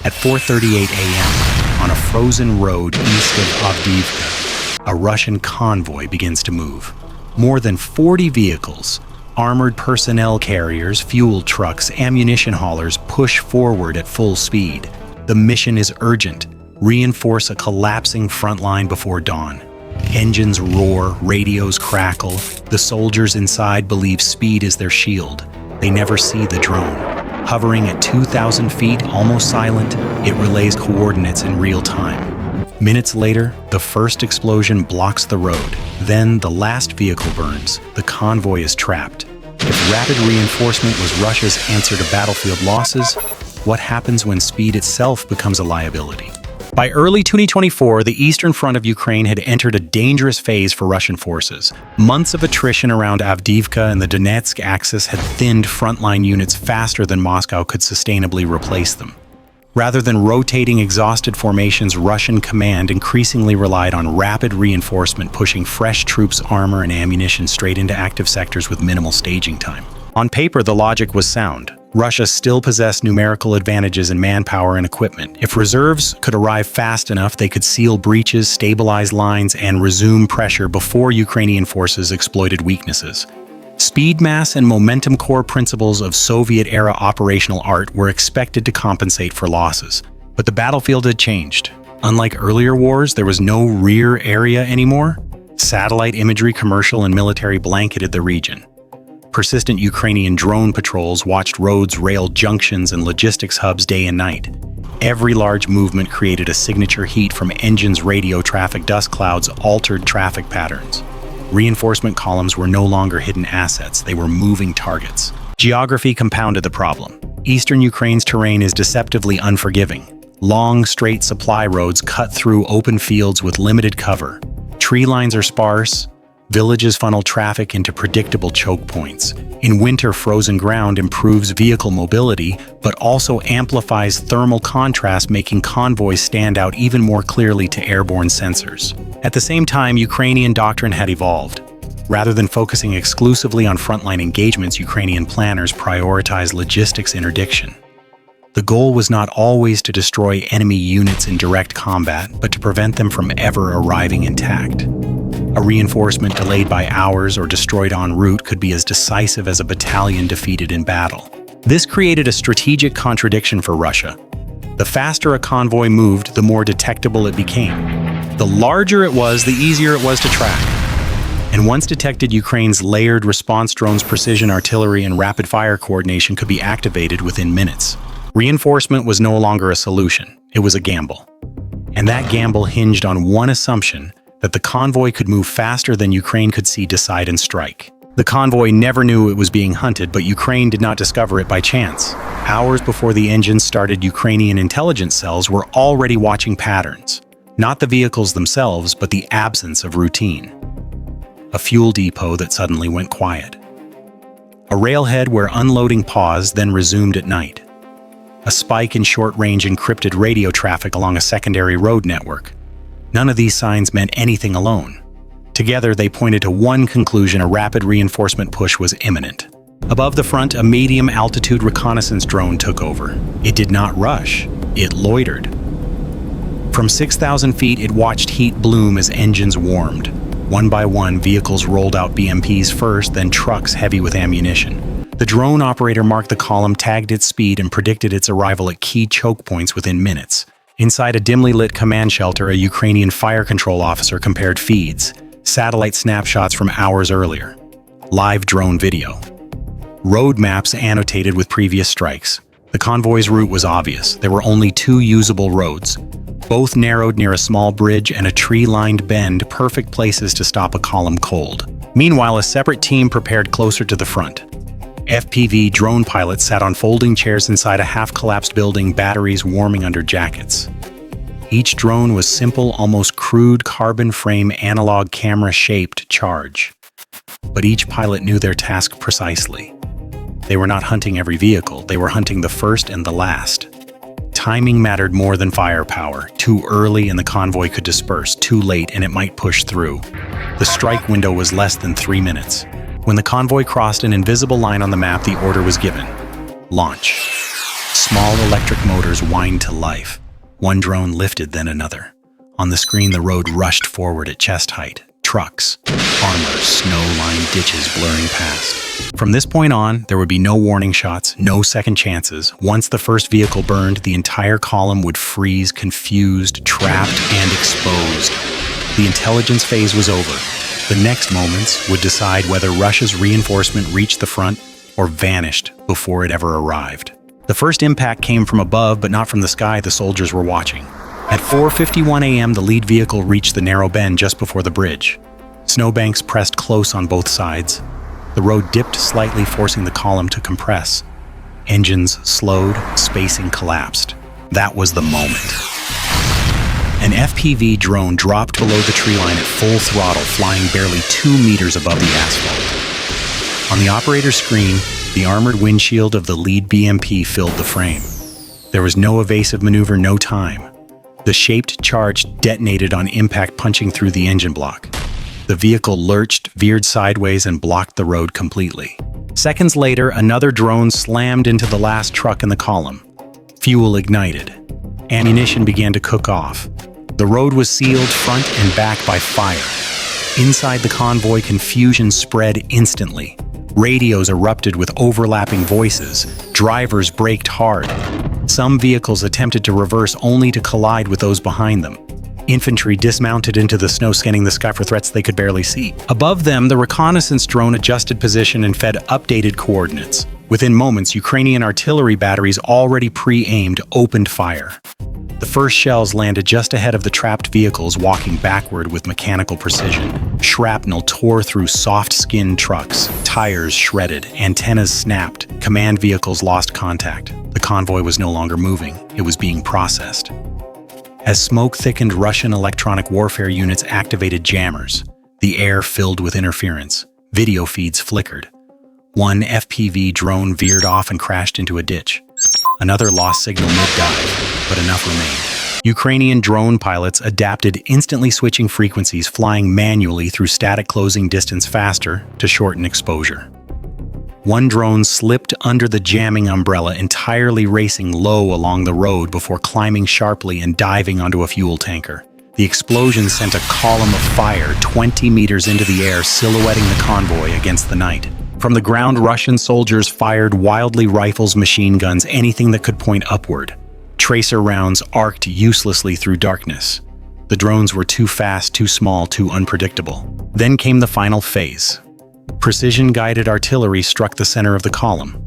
At 4:38 a.m., on a frozen road east of Avdiivka, a Russian convoy begins to move. More than 40 vehicles, armored personnel carriers, fuel trucks, ammunition haulers push forward at full speed. The mission is urgent: reinforce a collapsing front line before dawn. Engines roar, radios crackle. The soldiers inside believe speed is their shield. They never see the drone. Hovering at 2,000 feet, almost silent, it relays coordinates in real time. Minutes later, the first explosion blocks the road. Then the last vehicle burns. The convoy is trapped. If rapid reinforcement was Russia's answer to battlefield losses, what happens when speed itself becomes a liability? By early 2024, the eastern front of Ukraine had entered a dangerous phase for Russian forces. Months of attrition around Avdiivka and the Donetsk axis had thinned frontline units faster than Moscow could sustainably replace them. Rather than rotating exhausted formations, Russian command increasingly relied on rapid reinforcement, pushing fresh troops, armor, and ammunition straight into active sectors with minimal staging time. On paper, the logic was sound. Russia still possessed numerical advantages in manpower and equipment. If reserves could arrive fast enough, they could seal breaches, stabilize lines, and resume pressure before Ukrainian forces exploited weaknesses. Speed, mass, and momentum, core principles of Soviet-era operational art, were expected to compensate for losses. But the battlefield had changed. Unlike earlier wars, there was no rear area anymore. Satellite imagery, commercial and military, blanketed the region. Persistent Ukrainian drone patrols watched roads, rail junctions, and logistics hubs day and night. Every large movement created a signature heat from engines, radio traffic, dust clouds, altered traffic patterns. Reinforcement columns were no longer hidden assets, they were moving targets. Geography compounded the problem. Eastern Ukraine's terrain is deceptively unforgiving. Long, straight supply roads cut through open fields with limited cover. Tree lines are sparse. Villages funnel traffic into predictable choke points. In winter, frozen ground improves vehicle mobility, but also amplifies thermal contrast, making convoys stand out even more clearly to airborne sensors. At the same time, Ukrainian doctrine had evolved. Rather than focusing exclusively on frontline engagements, Ukrainian planners prioritized logistics interdiction. The goal was not always to destroy enemy units in direct combat, but to prevent them from ever arriving intact. A reinforcement delayed by hours or destroyed en route could be as decisive as a battalion defeated in battle. This created a strategic contradiction for Russia. The faster a convoy moved, the more detectable it became. The larger it was, the easier it was to track. And once detected, Ukraine's layered response drones, precision artillery, and rapid-fire coordination could be activated within minutes. Reinforcement was no longer a solution, it was a gamble. And that gamble hinged on one assumption: that the convoy could move faster than Ukraine could see, decide, and strike. The convoy never knew it was being hunted, but Ukraine did not discover it by chance. Hours before the engines started, Ukrainian intelligence cells were already watching patterns. Not the vehicles themselves, but the absence of routine. A fuel depot that suddenly went quiet. A railhead where unloading paused, then resumed at night. A spike in short-range encrypted radio traffic along a secondary road network. None of these signs meant anything alone. Together, they pointed to one conclusion: a rapid reinforcement push was imminent. Above the front, a medium-altitude reconnaissance drone took over. It did not rush, it loitered. From 6,000 feet, it watched heat bloom as engines warmed. One by one, vehicles rolled out, BMPs first, then trucks heavy with ammunition. The drone operator marked the column, tagged its speed, and predicted its arrival at key choke points within minutes. Inside a dimly lit command shelter, a Ukrainian fire control officer compared feeds, satellite snapshots from hours earlier, live drone video, road maps annotated with previous strikes. The convoy's route was obvious. There were only two usable roads, both narrowed near a small bridge and a tree-lined bend, perfect places to stop a column cold. Meanwhile, a separate team prepared closer to the front. FPV drone pilots sat on folding chairs inside a half-collapsed building, batteries warming under jackets. Each drone was simple, almost crude, carbon frame, analog camera-shaped charge. But each pilot knew their task precisely. They were not hunting every vehicle, they were hunting the first and the last. Timing mattered more than firepower. Too early and the convoy could disperse, too late and it might push through. The strike window was less than 3 minutes. When the convoy crossed an invisible line on the map, the order was given: launch. Small electric motors whined to life. One drone lifted, then another. On the screen, the road rushed forward at chest height. Trucks, armor, snow-lined ditches blurring past. From this point on, there would be no warning shots, no second chances. Once the first vehicle burned, the entire column would freeze, confused, trapped, and exposed. The intelligence phase was over. The next moments would decide whether Russia's reinforcement reached the front or vanished before it ever arrived. The first impact came from above, but not from the sky the soldiers were watching. At 4:51 a.m., the lead vehicle reached the narrow bend just before the bridge. Snowbanks pressed close on both sides. The road dipped slightly, forcing the column to compress. Engines slowed, spacing collapsed. That was the moment. An FPV drone dropped below the tree line at full throttle, flying barely 2 meters above the asphalt. On the operator's screen, the armored windshield of the lead BMP filled the frame. There was no evasive maneuver, no time. The shaped charge detonated on impact, punching through the engine block. The vehicle lurched, veered sideways, and blocked the road completely. Seconds later, another drone slammed into the last truck in the column. Fuel ignited. Ammunition began to cook off. The road was sealed front and back by fire. Inside the convoy, confusion spread instantly. Radios erupted with overlapping voices. Drivers braked hard. Some vehicles attempted to reverse only to collide with those behind them. Infantry dismounted into the snow, scanning the sky for threats they could barely see. Above them, the reconnaissance drone adjusted position and fed updated coordinates. Within moments, Ukrainian artillery batteries already pre-aimed opened fire. The first shells landed just ahead of the trapped vehicles, walking backward with mechanical precision. Shrapnel tore through soft-skinned trucks, tires shredded, antennas snapped, command vehicles lost contact. The convoy was no longer moving, it was being processed. As smoke thickened, Russian electronic warfare units activated jammers. The air filled with interference. Video feeds flickered. One FPV drone veered off and crashed into a ditch. Another lost signal mid-dive, but enough remained. Ukrainian drone pilots adapted, instantly switching frequencies, flying manually through static, closing distance faster to shorten exposure. One drone slipped under the jamming umbrella, entirely racing low along the road before climbing sharply and diving onto a fuel tanker. The explosion sent a column of fire 20 meters into the air, silhouetting the convoy against the night. From the ground, Russian soldiers fired wildly, rifles, machine guns, anything that could point upward. Tracer rounds arced uselessly through darkness. The drones were too fast, too small, too unpredictable. Then came the final phase. Precision-guided artillery struck the center of the column.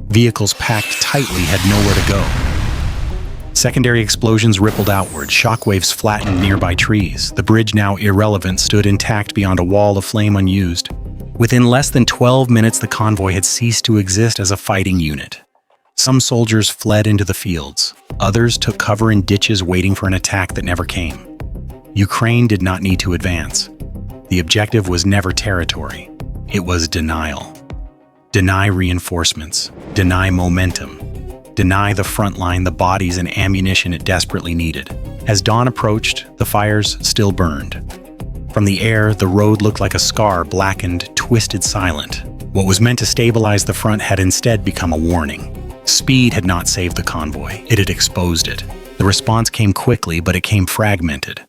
Vehicles packed tightly had nowhere to go. Secondary explosions rippled outward, shockwaves flattened nearby trees. The bridge, now irrelevant, stood intact beyond a wall of flame unused. Within less than 12 minutes, the convoy had ceased to exist as a fighting unit. Some soldiers fled into the fields. Others took cover in ditches, waiting for an attack that never came. Ukraine did not need to advance. The objective was never territory. It was denial. Deny reinforcements. Deny momentum. Deny the front line, the bodies and ammunition it desperately needed. As dawn approached, the fires still burned. From the air, the road looked like a scar, blackened, twisted, silent. What was meant to stabilize the front had instead become a warning. Speed had not saved the convoy, it had exposed it. The response came quickly, but it came fragmented.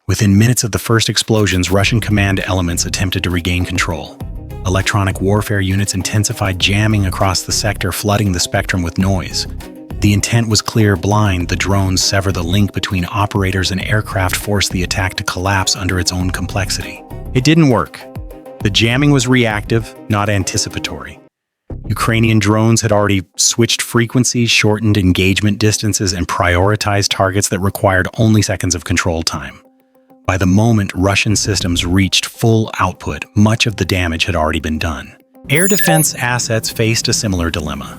Within minutes of the first explosions, Russian command elements attempted to regain control. Electronic warfare units intensified jamming across the sector, flooding the spectrum with noise. The intent was clear: blind. The drones sever the link between operators and aircraft, force the attack to collapse under its own complexity. It didn't work. The jamming was reactive, not anticipatory. Ukrainian drones had already switched frequencies, shortened engagement distances, and prioritized targets that required only seconds of control time. By the moment Russian systems reached full output, much of the damage had already been done. Air defense assets faced a similar dilemma.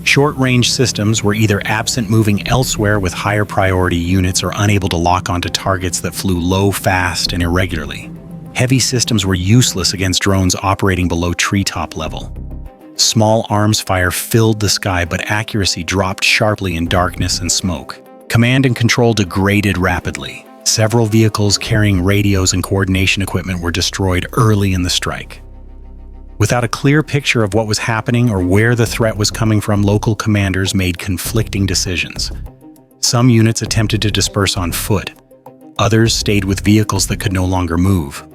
Short-range systems were either absent, moving elsewhere with higher priority units, or unable to lock onto targets that flew low, fast, and irregularly. Heavy systems were useless against drones operating below treetop level. Small arms fire filled the sky, but accuracy dropped sharply in darkness and smoke. Command and control degraded rapidly. Several vehicles carrying radios and coordination equipment were destroyed early in the strike. Without a clear picture of what was happening or where the threat was coming from, local commanders made conflicting decisions. Some units attempted to disperse on foot. Others stayed with vehicles that could no longer move.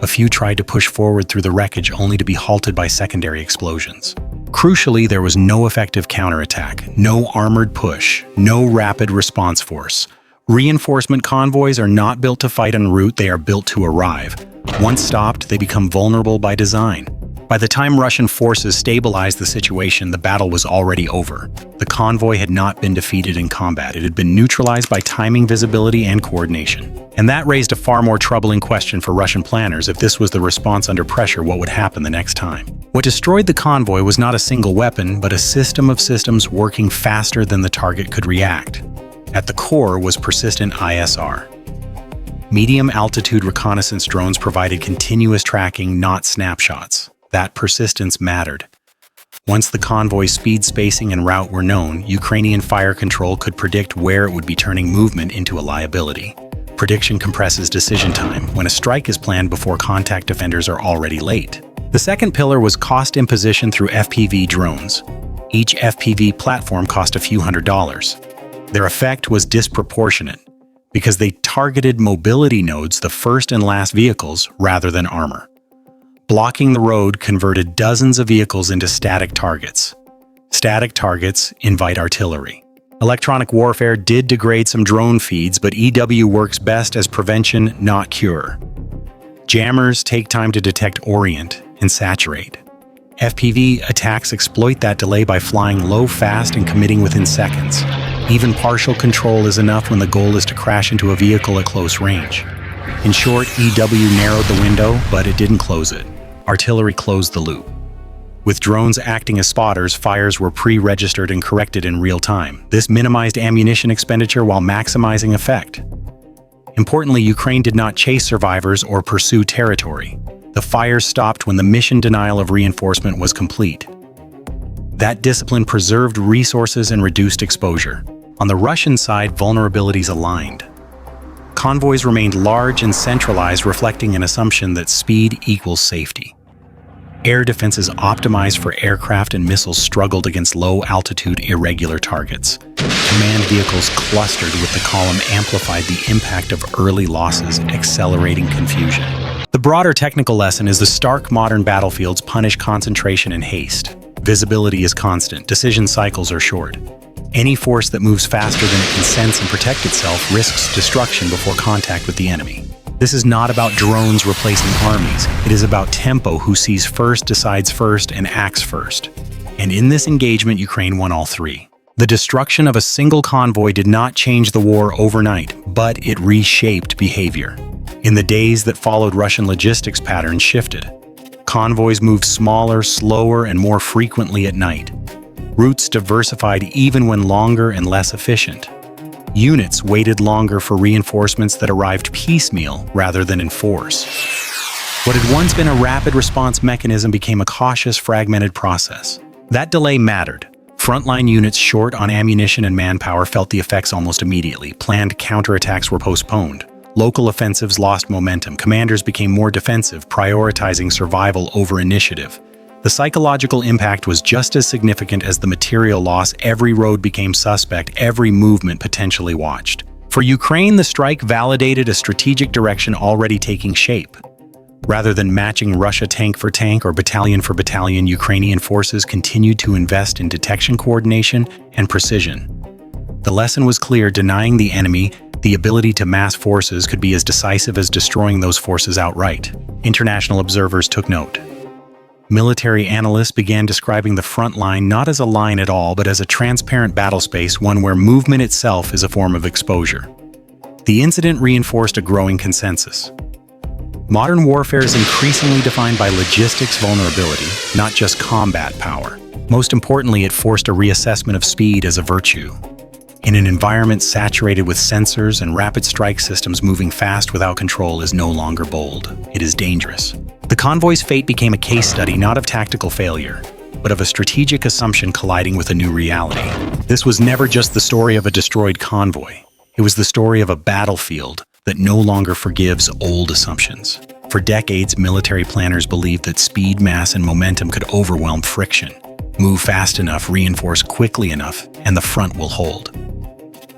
A few tried to push forward through the wreckage only to be halted by secondary explosions. Crucially, there was no effective counterattack, no armored push, no rapid response force. Reinforcement convoys are not built to fight en route, they are built to arrive. Once stopped, they become vulnerable by design. By the time Russian forces stabilized the situation, the battle was already over. The convoy had not been defeated in combat. It had been neutralized by timing, visibility, and coordination. And that raised a far more troubling question for Russian planners. If this was the response under pressure, what would happen the next time? What destroyed the convoy was not a single weapon, but a system of systems working faster than the target could react. At the core was persistent ISR. Medium-altitude reconnaissance drones provided continuous tracking, not snapshots. That persistence mattered. Once the convoy's speed, spacing, and route were known, Ukrainian fire control could predict where it would be turning movement into a liability. Prediction compresses decision time when a strike is planned before contact defenders are already late. The second pillar was cost imposition through FPV drones. Each FPV platform cost a few $100s. Their effect was disproportionate because they targeted mobility nodes, the first and last vehicles, rather than armor. Blocking the road converted dozens of vehicles into static targets. Static targets invite artillery. Electronic warfare did degrade some drone feeds, but EW works best as prevention, not cure. Jammers take time to detect, orient, and saturate. FPV attacks exploit that delay by flying low fast and committing within seconds. Even partial control is enough when the goal is to crash into a vehicle at close range. In short, EW narrowed the window, but it didn't close it. Artillery closed the loop. With drones acting as spotters, fires were pre-registered and corrected in real time. This minimized ammunition expenditure while maximizing effect. Importantly, Ukraine did not chase survivors or pursue territory. The fires stopped when the mission denial of reinforcement was complete. That discipline preserved resources and reduced exposure. On the Russian side, vulnerabilities aligned. Convoys remained large and centralized, reflecting an assumption that speed equals safety. Air defenses optimized for aircraft and missiles struggled against low-altitude, irregular targets. Command vehicles clustered with the column amplified the impact of early losses, accelerating confusion. The broader technical lesson is the stark modern battlefields punish concentration and haste. Visibility is constant, decision cycles are short. Any force that moves faster than it can sense and protect itself risks destruction before contact with the enemy. This is not about drones replacing armies. It is about tempo. Who sees first, decides first, and acts first. And in this engagement, Ukraine won all three. The destruction of a single convoy did not change the war overnight, but it reshaped behavior. In the days that followed, Russian logistics patterns shifted. Convoys moved smaller, slower, and more frequently at night. Routes diversified even when longer and less efficient. Units waited longer for reinforcements that arrived piecemeal rather than in force. What had once been a rapid response mechanism became a cautious, fragmented process. That delay mattered. Frontline units short on ammunition and manpower felt the effects almost immediately. Planned counterattacks were postponed. Local offensives lost momentum. Commanders became more defensive, prioritizing survival over initiative. The psychological impact was just as significant as the material loss. Every road became suspect, every movement potentially watched. For Ukraine, the strike validated a strategic direction already taking shape. Rather than matching Russia tank for tank or battalion for battalion, Ukrainian forces continued to invest in detection, coordination, and precision. The lesson was clear: denying the enemy the ability to mass forces could be as decisive as destroying those forces outright. International observers took note. Military analysts began describing the front line not as a line at all, but as a transparent battle space, one where movement itself is a form of exposure. The incident reinforced a growing consensus. Modern warfare is increasingly defined by logistics vulnerability, not just combat power. Most importantly, it forced a reassessment of speed as a virtue. In an environment saturated with sensors and rapid strike systems, moving fast without control is no longer bold. It is dangerous. The convoy's fate became a case study not of tactical failure, but of a strategic assumption colliding with a new reality. This was never just the story of a destroyed convoy. It was the story of a battlefield that no longer forgives old assumptions. For decades, military planners believed that speed, mass, and momentum could overwhelm friction. Move fast enough, reinforce quickly enough, and the front will hold.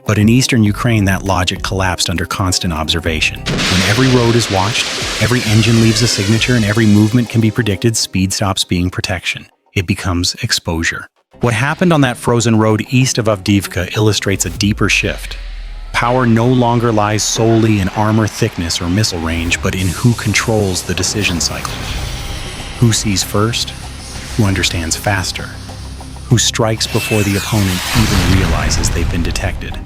But in eastern Ukraine, that logic collapsed under constant observation. When every road is watched, every engine leaves a signature, and every movement can be predicted, speed stops being protection. It becomes exposure. What happened on that frozen road east of Avdiivka illustrates a deeper shift. Power no longer lies solely in armor thickness or missile range, but in who controls the decision cycle. Who sees first? Who understands faster? Who strikes before the opponent even realizes they've been detected?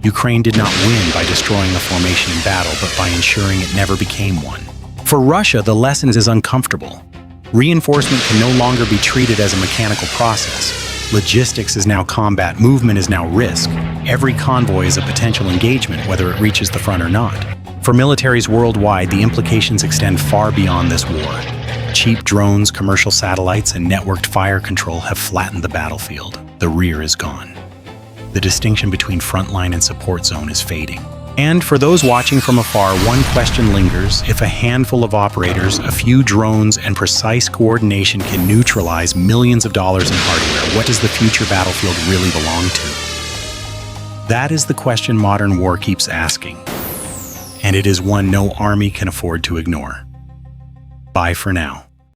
Ukraine did not win by destroying a formation in battle, but by ensuring it never became one. For Russia, the lesson is uncomfortable. Reinforcement can no longer be treated as a mechanical process. Logistics is now combat, movement is now risk. Every convoy is a potential engagement, whether it reaches the front or not. For militaries worldwide, the implications extend far beyond this war. Cheap drones, commercial satellites, and networked fire control have flattened the battlefield. The rear is gone. The distinction between frontline and support zone is fading. And for those watching from afar, one question lingers. If a handful of operators, a few drones, and precise coordination can neutralize millions of dollars in hardware, what does the future battlefield really belong to? That is the question modern war keeps asking. And it is one no army can afford to ignore. Bye for now.